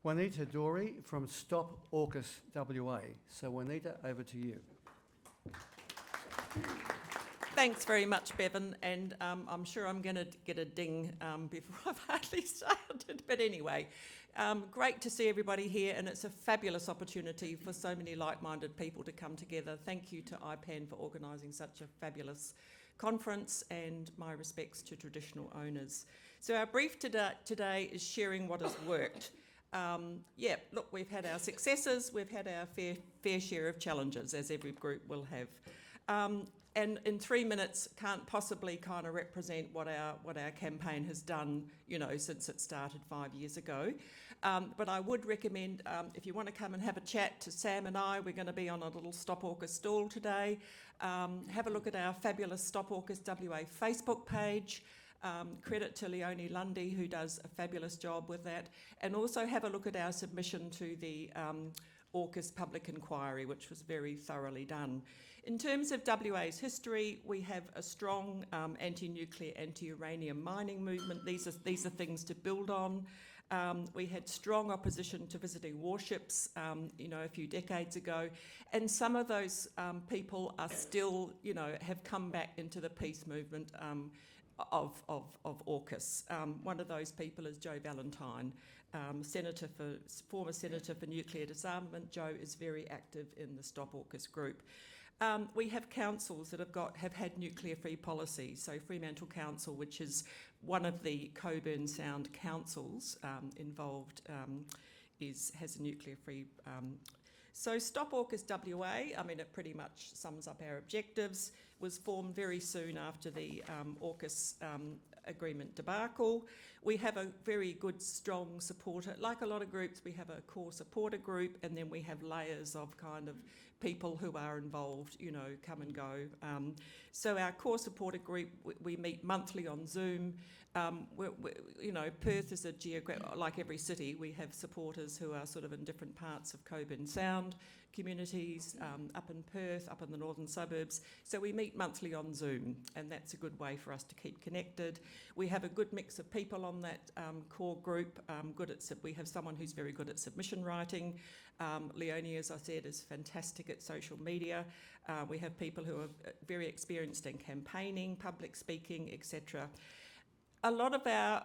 Juanita Doorey from Stop AUKUS WA. So Juanita, over to you. Thanks very much, Bevan, and I'm sure I'm going to get a ding before I've hardly started. But anyway, great to see everybody here, and it's a fabulous opportunity for so many like-minded people to come together. Thank you to IPAN for organising such a fabulous conference, and my respects to traditional owners. So our brief today is sharing what has worked. Look, we've had our successes, we've had our fair share of challenges, as every group will have. And in 3 minutes can't possibly kind of represent what our campaign has done, since it started 5 years ago. But I would recommend, if you want to come and have a chat to Sam and I, we're going to be on a little Stop AUKUS stall today. Have a look at our fabulous Stop AUKUS WA Facebook page. Credit to Leonie Lundy, who does a fabulous job with that. And also have a look at our submission to the AUKUS public inquiry, which was very thoroughly done. In terms of WA's history, we have a strong anti-nuclear, anti-uranium mining movement. These are things to build on. We had strong opposition to visiting warships, a few decades ago, and some of those people are still, have come back into the peace movement of AUKUS. One of those people is Joe Valentine, former Senator for Nuclear Disarmament. Joe is very active in the Stop AUKUS group. We have councils that have had nuclear-free policies. So Fremantle Council, which is one of the Cockburn Sound councils involved, has a nuclear-free. So Stop AUKUS WA, it pretty much sums up our objectives, was formed very soon after the AUKUS agreement debacle. We have a very good, strong supporter. Like a lot of groups, we have a core supporter group, and then we have layers of kind of people who are involved, come and go. So our core supporter group, we meet monthly on Zoom. Perth is like every city, we have supporters who are sort of in different parts of Cockburn Sound communities, up in Perth, up in the northern suburbs. So we meet monthly on Zoom, and that's a good way for us to keep connected. We have a good mix of people on that core group. We have someone who's very good at submission writing. Leonie, as I said, is fantastic at social media. We have people who are very experienced in campaigning, public speaking, etc. A lot of our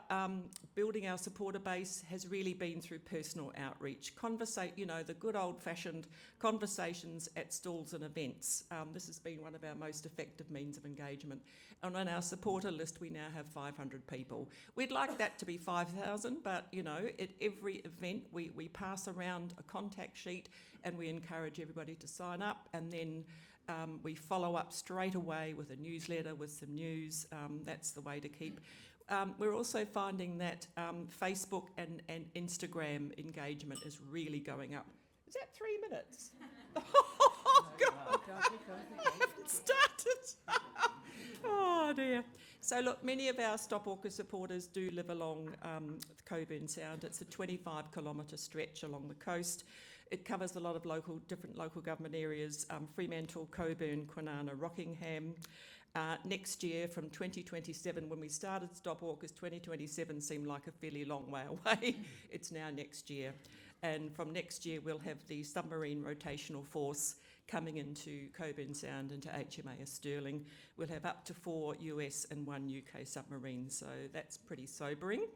building our supporter base has really been through personal outreach, the good old-fashioned conversations at stalls and events. This has been one of our most effective means of engagement. And on our supporter list, we now have 500 people. We'd like that to be 5,000, but, at every event, we pass around a contact sheet and we encourage everybody to sign up, and then we follow up straight away with a newsletter with some news. That's the way to keep. We're also finding that Facebook and Instagram engagement is really going up. Is that 3 minutes? Oh, God. I haven't started. Oh, dear. So, look, many of our Stop AUKUS supporters do live along the Cockburn Sound. It's a 25-kilometre stretch along the coast. It covers a lot of different local government areas, Fremantle, Cockburn, Kwinana, Rockingham. Next year, from 2027, when we started Stop AUKUS, 2027 seemed like a fairly long way away. It's now next year. And from next year, we'll have the Submarine Rotational Force coming into Cockburn Sound, into HMAS Stirling. We'll have up to 4 US and 1 UK submarines, so that's pretty sobering.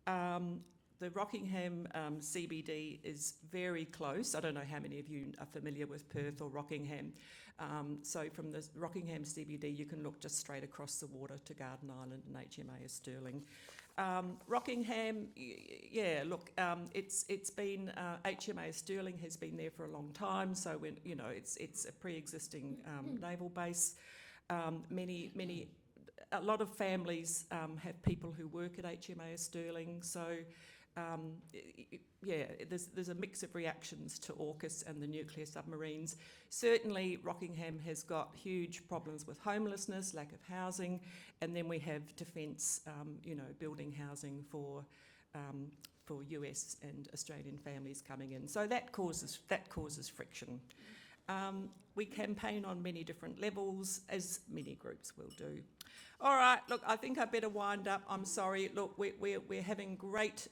The Rockingham CBD is very close. I don't know how many of you are familiar with Perth or Rockingham. So from the Rockingham CBD, you can look just straight across the water to Garden Island and HMAS Stirling. Rockingham, it's been HMAS Stirling has been there for a long time. So it's a pre-existing naval base. A lot of families have people who work at HMAS Stirling, so there's a mix of reactions to AUKUS and the nuclear submarines. Certainly, Rockingham has got huge problems with homelessness, lack of housing, and then we have defence, building housing for US and Australian families coming in. So that causes friction. We campaign on many different levels, as many groups will do. All right, look, I think I better wind up. I'm sorry. Look, we're having great,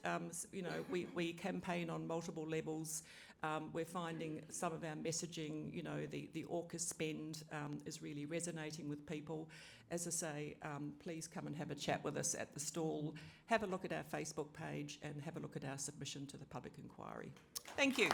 we campaign on multiple levels. We're finding some of our messaging, the AUKUS spend is really resonating with people. As I say, please come and have a chat with us at the stall. Have a look at our Facebook page and have a look at our submission to the public inquiry. Thank you.